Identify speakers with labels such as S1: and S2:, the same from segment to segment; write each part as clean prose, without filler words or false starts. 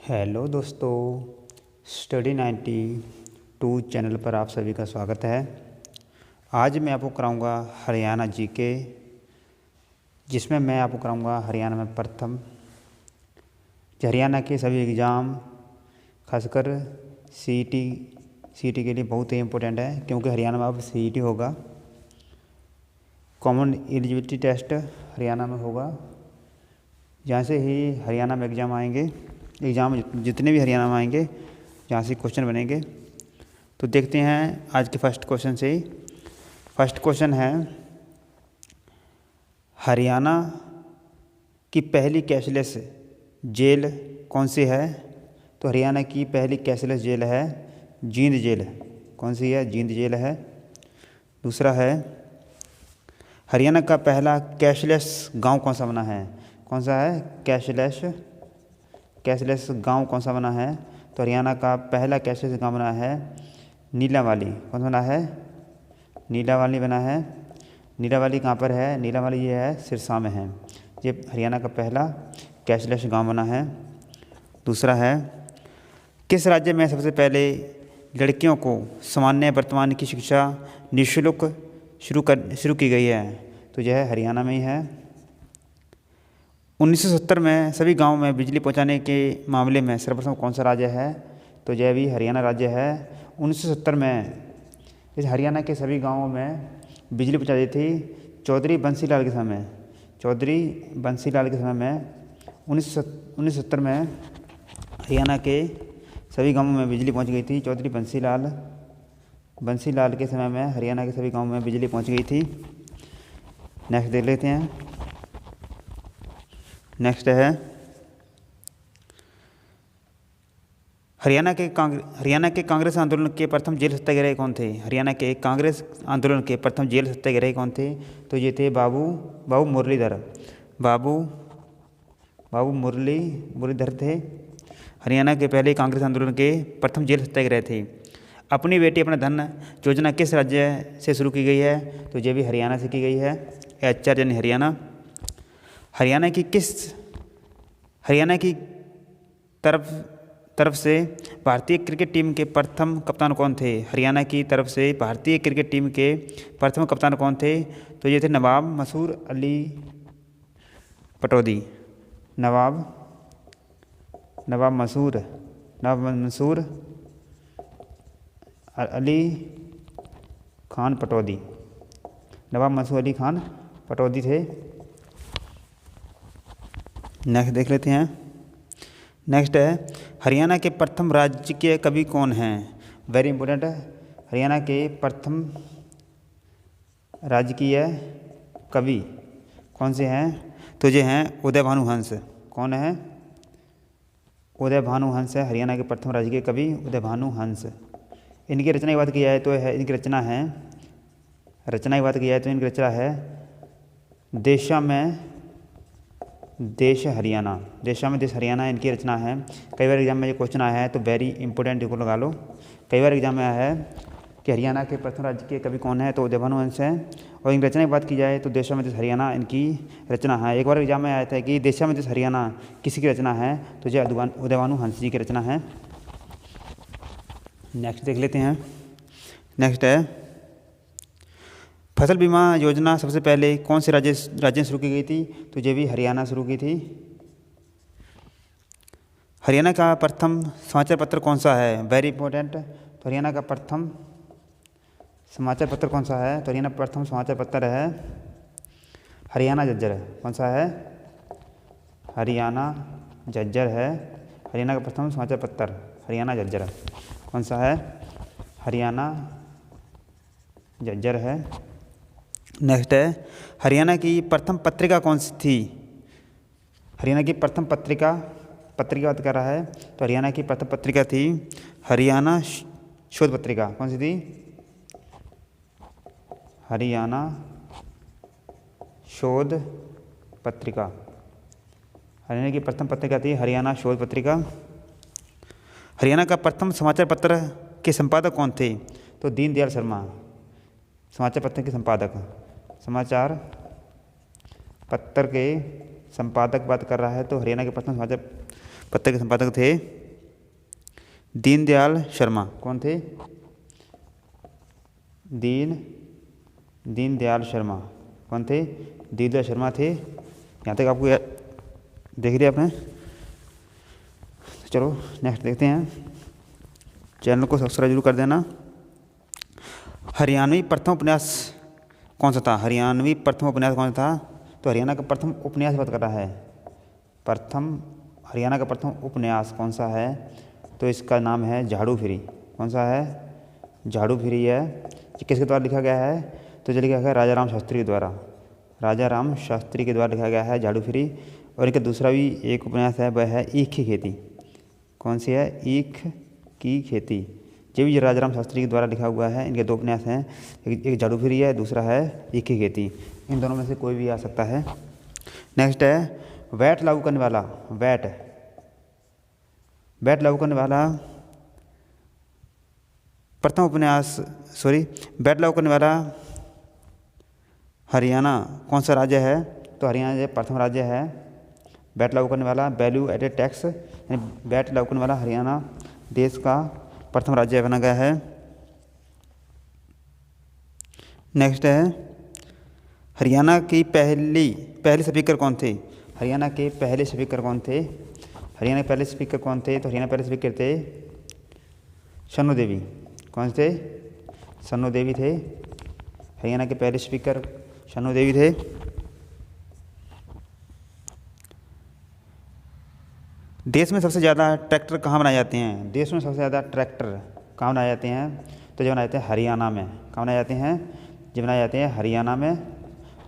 S1: Hello दोस्तों, study 92 channel पर आप सभी का स्वागत है। आज मैं आपको कराऊंगा हरियाणा जीके, जिसमें मैं आपको कराऊंगा हरियाणा में प्रथम हरियाणा के सभी एग्ज़ाम, खासकर सीईटी के लिए बहुत ही इम्पोर्टेंट है, क्योंकि हरियाणा में अब सीईटी होगा। कॉमन एलिजिबिलिटी टेस्ट हरियाणा में होगा। जहाँ से ही हरियाणा में एग्ज़ाम आएंगे, जितने भी हरियाणा में आएंगे, जहाँ से क्वेश्चन बनेंगे। तो देखते हैं आज के फर्स्ट क्वेश्चन से ही। फर्स्ट क्वेश्चन है, हरियाणा की पहली कैशलेस जेल कौन सी है? तो हरियाणा की पहली कैशलेस जेल है जींद जेल। कौन सी है? जींद जेल है। दूसरा है, हरियाणा का पहला कैशलेस गांव कौन सा बना है? कौन सा है? कैशलेस गांव कौन सा बना है? तो हरियाणा का पहला कैशलेस गांव बना है नीलावाली। कौन सा बना है? नीलावाली बना है। नीलावाली कहाँ पर है? नीलावाली ये है सिरसा में है। ये हरियाणा का पहला कैशलेस गांव बना है। दूसरा है, किस राज्य में सबसे पहले लड़कियों को सामान्य वर्तमान की शिक्षा निःशुल्क शुरू की गई है? तो यह हरियाणा में ही है। 1970 में सभी गांवों में बिजली पहुंचाने के मामले में सर्वप्रथम कौन सा राज्य है? तो यह भी हरियाणा राज्य है। 1970 में इस हरियाणा के सभी गांवों में बिजली पहुंचा दी थी चौधरी बंसीलाल के समय। चौधरी बंसीलाल के समय में 1970 में हरियाणा के सभी गांवों में बिजली पहुंच गई थी। चौधरी बंसीलाल के समय में हरियाणा के सभी गांवों में बिजली पहुंच गई थी। नेक्स्ट देख लेते हैं। नेक्स्ट है, हरियाणा के कांग्रेस आंदोलन के प्रथम जेल सत्याग्रही कौन थे? हरियाणा के कांग्रेस आंदोलन के प्रथम जेल सत्याग्रही कौन थे? तो ये थे बाबू मुरलीधर थे। हरियाणा के पहले कांग्रेस आंदोलन के प्रथम जेल सत्याग्रही थे। अपनी बेटी अपना धन योजना किस राज्य से शुरू की गई है? तो ये भी हरियाणा से की गई है। HR यानी हरियाणा। हरियाणा की तरफ से भारतीय क्रिकेट टीम के प्रथम कप्तान कौन थे? हरियाणा की तरफ से भारतीय क्रिकेट टीम के प्रथम कप्तान कौन थे? तो ये थे नवाब मंसूर अली पटौदी। नवाब मंसूर अली खान पटौदी। नवाब मंसूर अली खान पटौदी थे। नेक्स्ट देख लेते हैं। नेक्स्ट है, हरियाणा के प्रथम राजकीय कवि कौन हैं? वेरी इंपॉर्टेंट है। हरियाणा के प्रथम राजकीय कवि कौन से हैं? तो ये हैं उदय भानु हंस। कौन है? उदय भानु हंस है हरियाणा के प्रथम राजकीय कवि, उदय भानु हंस। इनकी रचना की बात की जाए तो इनकी रचना है देशा में देश हरियाणा इनकी रचना है। कई बार एग्जाम में ये क्वेश्चन आया है, तो वेरी इंपॉर्टेंट इसको लगा लो। कई बार एग्जाम में आया है कि हरियाणा के प्रथम राज्य के कवि कौन है? तो उदय भानु हंस है। और इनकी रचना की बात की जाए तो देशा में देश हरियाणा इनकी रचना है। एक बार एग्जाम में आया था कि देशा में देश हरियाणा किसी की रचना है? तो यह उदय भानु हंस जी की रचना है। नेक्स्ट देख लेते हैं। नेक्स्ट है, फसल बीमा योजना सबसे पहले कौन से राज्य में शुरू की गई थी? तो ये भी हरियाणा शुरू की थी। हरियाणा का प्रथम समाचार पत्र कौन सा है? Very important. तो हरियाणा का प्रथम समाचार पत्र कौन सा है? तो हरियाणा प्रथम समाचार पत्र है हरियाणा झज्जर। कौन सा है? हरियाणा झज्जर है हरियाणा का प्रथम समाचार पत्र, हरियाणा झज्जर। कौन सा है? हरियाणा झज्जर है। नेक्स्ट है, हरियाणा की प्रथम पत्रिका कौन सी थी? हरियाणा की प्रथम पत्रिका बात कर रहा है, तो हरियाणा की प्रथम पत्रिका थी हरियाणा शोध पत्रिका। कौन सी थी? हरियाणा शोध पत्रिका। हरियाणा की प्रथम पत्रिका थी हरियाणा शोध पत्रिका। हरियाणा का प्रथम समाचार पत्र के संपादक कौन थे? तो दीनदयाल शर्मा। समाचार पत्र के संपादक, समाचार पत्र के संपादक बात कर रहा है, तो हरियाणा के प्रथम समाचार पत्र के संपादक थे दीनदयाल शर्मा। कौन थे? दीनदयाल शर्मा। कौन थे? दीनदयाल शर्मा थे। यहाँ तक आपको देख लिया आपने। चलो नेक्स्ट देखते हैं। चैनल को सब्सक्राइब जरूर कर देना। हरियाणवी प्रथम उपन्यास कौन सा था? हरियाणवी प्रथम उपन्यास कौन सा था? तो हरियाणा का प्रथम उपन्यास बात कर रहा है। हरियाणा का प्रथम उपन्यास कौन सा है? तो इसका नाम है झाड़ू फिरी। कौन सा है? झाड़ू फिरी है। ये किसके द्वारा लिखा गया है? तो जो लिखा गया है राजा राम शास्त्री के द्वारा। राजा राम शास्त्री के द्वारा लिखा गया है झाड़ू फिरी। और इनका दूसरा भी एक उपन्यास है, वह है ईख की खेती। कौन सी है? ईख की खेती। ये भी राजा राम शास्त्री के द्वारा लिखा हुआ है। इनके 2 उपन्यास हैं, एक झाड़ू फिरी है, दूसरा है ईख की खेती। इन दोनों में से कोई भी आ सकता है। नेक्स्ट है वैट लागू करने वाला। वैट लागू करने वाला प्रथम उपन्यास वैट लागू करने वाला हरियाणा कौन सा राज्य है? तो हरियाणा प्रथम राज्य है वैट लागू करने वाला। वैल्यू एडेड टैक्स यानी वैट लागू करने वाला हरियाणा देश का प्रथम राज्य बना गया है। नेक्स्ट है हरियाणा की पहली स्पीकर कौन थे? हरियाणा के पहले स्पीकर कौन थे? हरियाणा के पहले स्पीकर कौन थे? तो हरियाणा के पहले स्पीकर थे शन्नु देवी। कौन थे? शन्नु देवी थे। हरियाणा के पहले स्पीकर शन्नु देवी थे। देश में सबसे ज़्यादा ट्रैक्टर कहाँ बनाए जाते हैं? देश में सबसे ज़्यादा ट्रैक्टर कहाँ बनाए जाते हैं? तो जो बनाए जाते हैं हरियाणा में। कहाँ बनाए जाते हैं? जो बनाए जाते हैं हरियाणा में।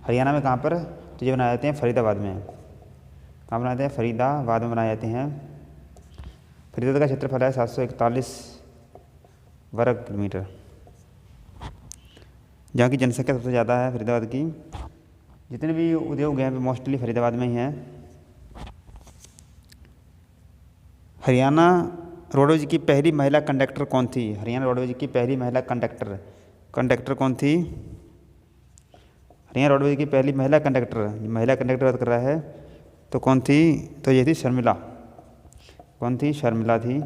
S1: हरियाणा में कहाँ पर? तो जो बनाए जाते हैं फरीदाबाद में। कहाँ बनाए जाते हैं? फरीदाबाद में बनाए जाते हैं। फरीदाबाद का क्षेत्रफल है 741 वर्ग किलोमीटर, जहाँ की जनसंख्या सबसे ज़्यादा है फरीदाबाद की। जितने भी उद्योग हैं मोस्टली फरीदाबाद में ही हैं। हरियाणा रोडवेज की पहली महिला कंडक्टर कौन थी? हरियाणा रोडवेज की पहली महिला कंडक्टर कौन थी? हरियाणा रोडवेज की पहली महिला कंडक्टर बात कर रहा है तो कौन थी? तो ये थी शर्मिला। कौन थी? शर्मिला थी।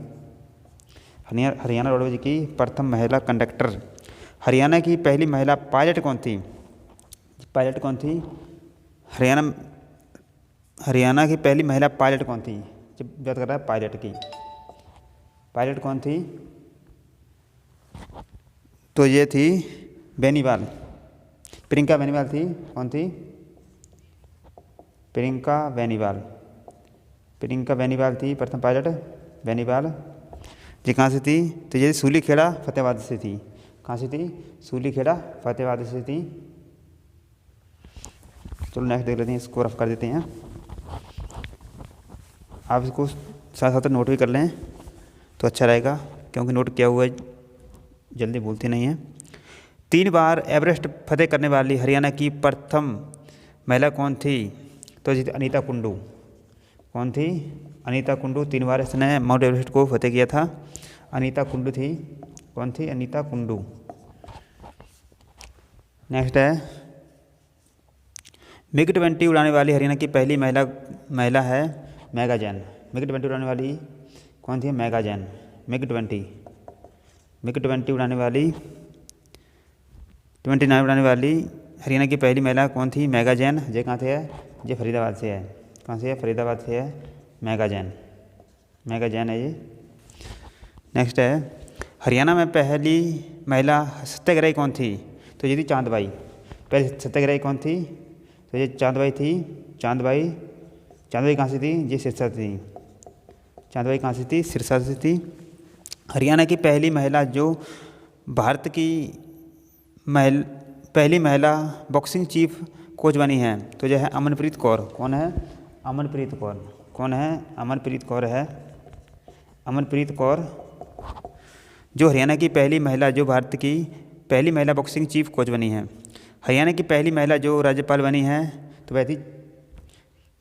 S1: हरियाणा रोडवेज की प्रथम महिला कंडक्टर। हरियाणा की पहली महिला पायलट कौन थी? पायलट कौन थी? हरियाणा की पहली महिला पायलट कौन थी? जब बात कर रहा है पायलट की, पायलट कौन थी? तो ये थी बेनीवाल, प्रियंका बेनीवाल थी। कौन थी? प्रियंका बेनीवाल थी प्रथम पायलट। बेनीवाल ये कहाँ से थी? तो ये सूलीखेड़ा फतेहाबाद से थी। कहाँ से थी? सूलीखेड़ा फतेहाबाद से थी। चलो नेक्स्ट देख लेते हैं, इसको रफ कर देते हैं। आप इसको साथ साथ नोट भी कर लें तो अच्छा रहेगा, क्योंकि नोट किया हुआ जल्दी भूलते नहीं हैं। 3 बार एवरेस्ट फतेह करने वाली हरियाणा की प्रथम महिला कौन थी? तो अनीता कुंडू। कौन थी? अनीता कुंडू। 3 बार इसने माउंट एवरेस्ट को फतेह किया था। अनीता कुंडू थी। कौन थी? अनीता कुंडू। नेक्स्ट है मिग 20 उड़ाने वाली हरियाणा की पहली महिला है मेगा जैन। मिग 20 उड़ाने वाली कौन थी? मेगा जैन। मिग 20 उड़ाने वाली 29 उड़ाने वाली हरियाणा की पहली महिला कौन थी? मेगा जैन। ये कहाँ से है? ये फरीदाबाद से है। कहाँ से है? फरीदाबाद से है मेगा जैन है ये। नेक्स्ट है हरियाणा में पहली महिला सत्याग्रही कौन थी? तो ये थी चांदबाई। पहली सत्याग्रही कौन थी? तो ये चांदबाई थी। चांदबाई कहाँ से थी? ये सिरसा थी। चांदबाई कहाँ से थी? सिरसा से थी। हरियाणा की पहली महिला जो भारत की पहली महिला बॉक्सिंग चीफ कोच बनी है तो जो है अमनप्रीत कौर। कौन है? अमनप्रीत कौर। कौन है? अमनप्रीत कौर है। अमनप्रीत कौर जो हरियाणा की पहली महिला जो भारत की पहली महिला बॉक्सिंग चीफ कोच बनी है। हरियाणा की पहली महिला जो राज्यपाल बनी है तो वह थी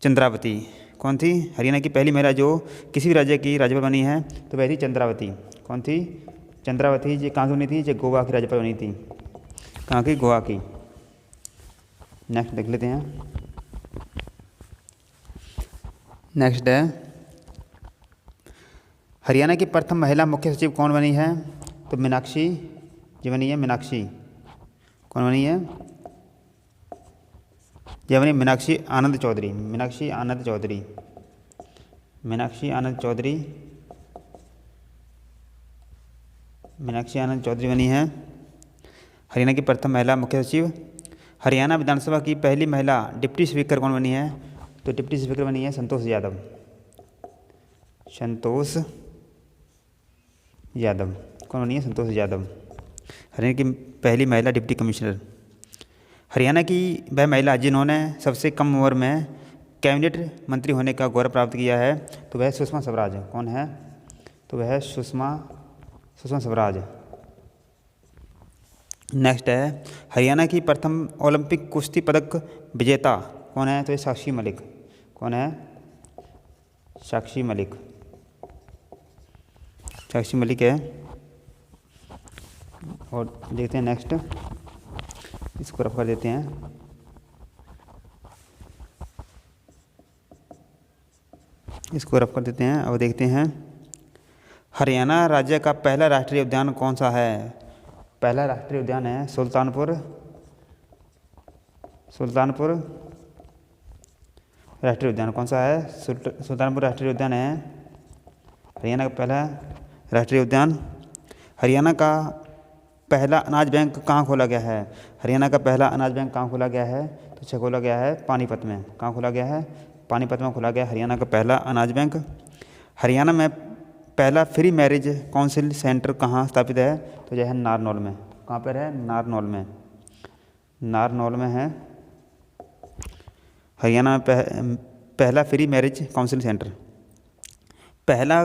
S1: चंद्रावती। कौन थी? हरियाणा की पहली महिला जो किसी भी राज्य की राज्यपाल बनी है तो वह थी चंद्रावती। कौन थी? चंद्रावती। ये कहाँ की बनी थी? ये गोवा की राज्यपाल बनी थी। कहाँ की? गोवा की। नेक्स्ट देख लेते हैं। नेक्स्ट है हरियाणा की प्रथम महिला मुख्य सचिव कौन बनी है? तो मीनाक्षी जी बनी है। मीनाक्षी कौन बनी है? ये बनी मीनाक्षी आनंद चौधरी। मीनाक्षी आनंद चौधरी। मीनाक्षी आनंद चौधरी। मीनाक्षी आनंद चौधरी बनी है हरियाणा की प्रथम महिला मुख्य सचिव। हरियाणा विधानसभा की पहली महिला डिप्टी स्पीकर कौन बनी है? तो डिप्टी स्पीकर बनी है संतोष यादव। संतोष यादव कौन बनी है? संतोष यादव, हरियाणा की पहली महिला डिप्टी कमिश्नर। हरियाणा की वह महिला जिन्होंने सबसे कम उम्र में कैबिनेट मंत्री होने का गौरव प्राप्त किया है, तो वह सुषमा स्वराज। कौन है? तो वह सुषमा स्वराज। नेक्स्ट है हरियाणा की प्रथम ओलंपिक कुश्ती पदक विजेता कौन है? तो ये साक्षी मलिक। कौन है? साक्षी मलिक। साक्षी मलिक है। और देखते हैं नेक्स्ट, इसको रफ कर देते हैं। इसको रफ कर देते हैं और देखते हैं हरियाणा राज्य का पहला राष्ट्रीय उद्यान कौन सा है? पहला राष्ट्रीय उद्यान है सुल्तानपुर राष्ट्रीय उद्यान। कौन सा है? सुल्तानपुर राष्ट्रीय उद्यान है हरियाणा का पहला राष्ट्रीय उद्यान। हरियाणा का पहला अनाज बैंक कहाँ खोला गया है? हरियाणा का पहला अनाज बैंक कहाँ खोला गया है? तो अच्छा खोला गया है पानीपत में। कहाँ खोला गया है? पानीपत में खोला गया हरियाणा का पहला अनाज बैंक। हरियाणा में पहला फ्री मैरिज काउंसिल सेंटर कहाँ स्थापित है? तो यह है नारनौल में। कहाँ पर है? नारनौल में। नारनौल में है हरियाणा में पहला फ्री मैरिज काउंसिल सेंटर। पहला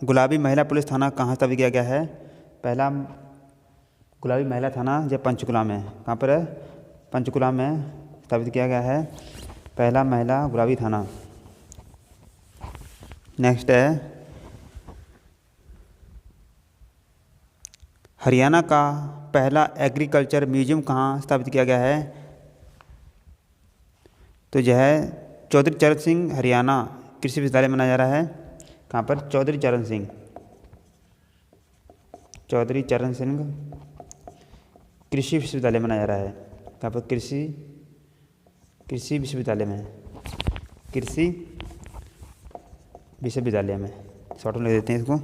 S1: गुलाबी महिला पुलिस थाना कहाँ स्थापित किया गया है? पहला गुलाबी महिला थाना जो पंचकुला में। कहाँ पर है? पंचकुला में स्थापित किया गया है पहला महिला गुलाबी थाना। नेक्स्ट है हरियाणा का पहला एग्रीकल्चर म्यूजियम कहाँ स्थापित किया गया है? तो यह है चौधरी चरण सिंह हरियाणा कृषि विश्वविद्यालय मनाया जा रहा है। कहाँ पर? चौधरी चरण सिंह कृषि विश्वविद्यालय मनाया जा रहा है। कहाँ पर? कृषि विश्वविद्यालय में। कृषि विश्वविद्यालय में शॉर्ट में लिख देते हैं इसको।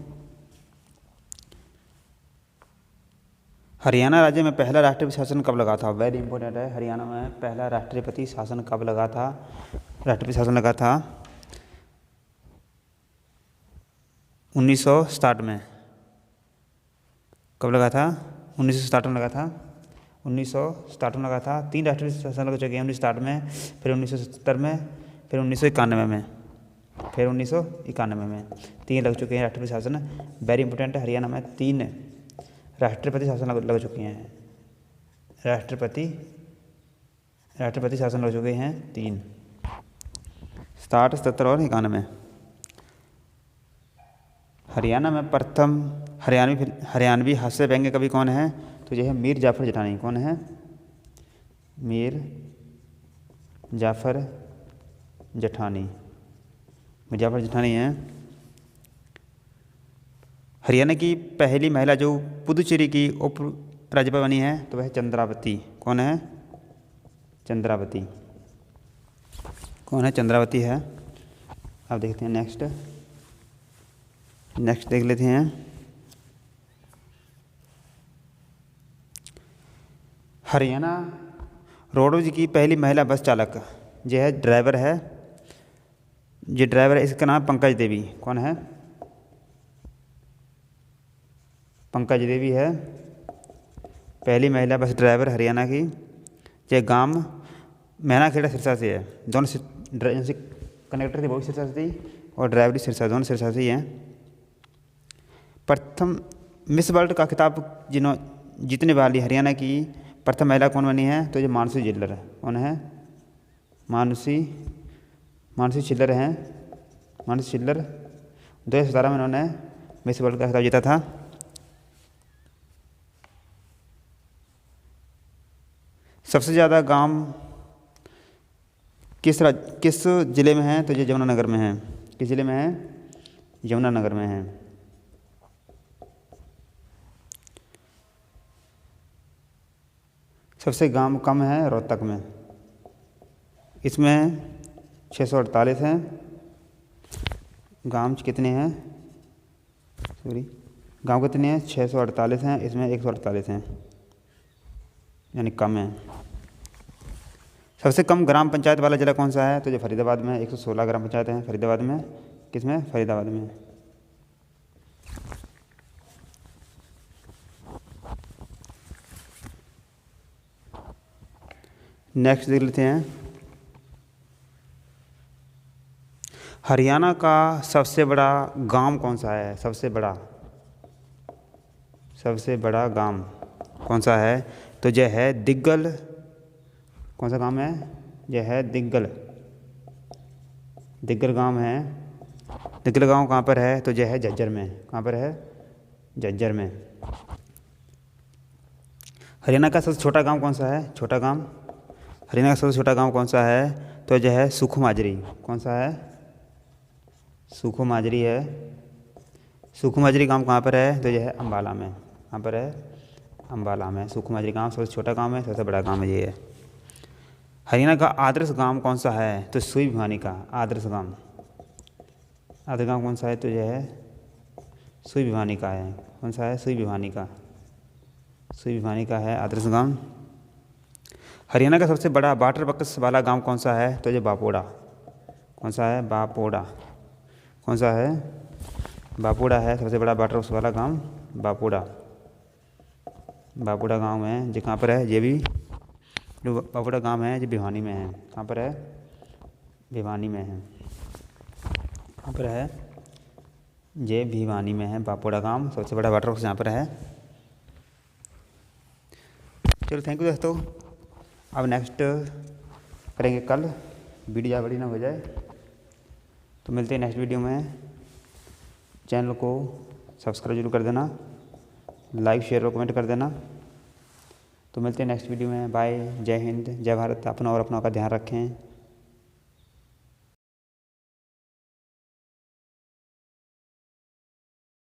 S1: हरियाणा राज्य में पहला राष्ट्रपति शासन कब लगा था? वेरी इंपॉर्टेंट है। हरियाणा में पहला राष्ट्रपति शासन कब लगा था? राष्ट्रपति शासन लगा था 1960 में। कब लगा था? 1960 में लगा था। 1960 में लगा था। 3 राष्ट्रपति शासन लग चुके हैं 1960 में, फिर 1970 में, फिर 1991 में, फिर 1991 में 3 लग चुके हैं राष्ट्रपति शासन। वेरी इंपॉर्टेंट है। हरियाणा में 3 राष्ट्रपति शासन लग चुके हैं। राष्ट्रपति शासन लग चुके हैं 3, 60, 70 और 91। हरियाणा में प्रथम हरियाणवी हास्य व्यंग्य कवि कौन है? तो यह है मीर जाफ़र जेठानी। कौन है? मीर जाफ़र जेठानी हैं। हरियाणा की पहली महिला जो पुदुचेरी की उप राज्यपाल बनी है, तो वह चंद्रावती। कौन है? चंद्रावती। कौन है? चंद्रावती है। अब देखते हैं नेक्स्ट देख लेते हैं। हरियाणा रोडवेज की पहली महिला बस चालक जो है ड्राइवर है। ये ड्राइवर है, इसका नाम पंकज देवी। कौन है? पंकज देवी है पहली महिला बस ड्राइवर हरियाणा की। ये गांव मैनाखेड़ा सिरसा से है। दोनों से कनेक्टर थे, वो भी सिरसा से थी और ड्राइवरी सिरसा, दोनों सिरसा से ही हैं। प्रथम मिस वर्ल्ड का खिताब जीतने वाली हरियाणा की प्रथम महिला कौन बनी है? तो ये मानसी जिल्लर। कौन है? मानसी छिल्लर हैं। मानसी छिल्लर 2017 में उन्होंने मिस वर्ल्ड का खिताब जीता था। सबसे ज़्यादा गांव किस ज़िले में है? तो ये यमुनानगर में है। किस ज़िले में है? यमुनानगर में है। सबसे गांव कम है रोहतक में, इसमें 648 हैं। गांव कितने हैं, सॉरी गांव कितने हैं, 648 हैं, इसमें 148 हैं, यानी कम है। सबसे कम ग्राम पंचायत वाला जिला कौन सा है, तो जो फरीदाबाद में 116 ग्राम पंचायत हैं फरीदाबाद में। किसमें, फरीदाबाद में। नेक्स्ट देख लेते हैं, हरियाणा का सबसे बड़ा गांव कौन सा है, सबसे बड़ा गांव कौन सा है, तो यह है दिग्गल। कौन सा गांव है, यह है दिग्गल गांव है। दिग्गल गांव कहाँ पर है, तो यह है झज्जर में। कहाँ पर है, झज्जर में। हरियाणा का सबसे छोटा गांव कौन सा है, छोटा गांव, हरियाणा का सबसे छोटा गांव कौन सा है, तो यह है सुखमाजरी। कौन सा है, सुखमाजरी है। सुखमाजरी गांव कहाँ पर है, तो यह है अम्बाला में। कहाँ पर है, अम्बाला में। सुखमाजरी गांव सबसे छोटा गांव है, सबसे बड़ा गांव ये है। हरियाणा का आदर्श गांव कौन सा है, तो सुई भिवानी का आदर्श गांव। आदर्श गांव कौन सा है, तो यह है सुई भिवानी का है। कौन सा है, सुई भिवानी का है आदर्श गांव। हरियाणा का सबसे बड़ा वाटर बक्स वाला गांव कौन सा है, तो ये बापोड़ा। कौन सा है, बापोड़ा। कौन सा है, बापोड़ा है सबसे बड़ा वाटर बक्स वाला गांव, बापोड़ा गांव है। जो कहाँ पर है, ये भी जो बापोड़ा गांव है, जो भिवानी में है। कहाँ पर है, भिवानी में है। कहाँ पर है, ये भिवानी में है बापोड़ा गांव, सबसे बड़ा वाटर बक्स यहाँ पर है। चलो थैंक यू दोस्तों, अब नेक्स्ट करेंगे कल, वीडियो बड़ी ना हो जाए। तो मिलते हैं नेक्स्ट वीडियो में। चैनल को सब्सक्राइब जरूर कर देना, लाइक शेयर और कमेंट कर देना। तो मिलते हैं नेक्स्ट वीडियो में। बाय, जय हिंद, जय भारत। अपना और अपनों का ध्यान रखें।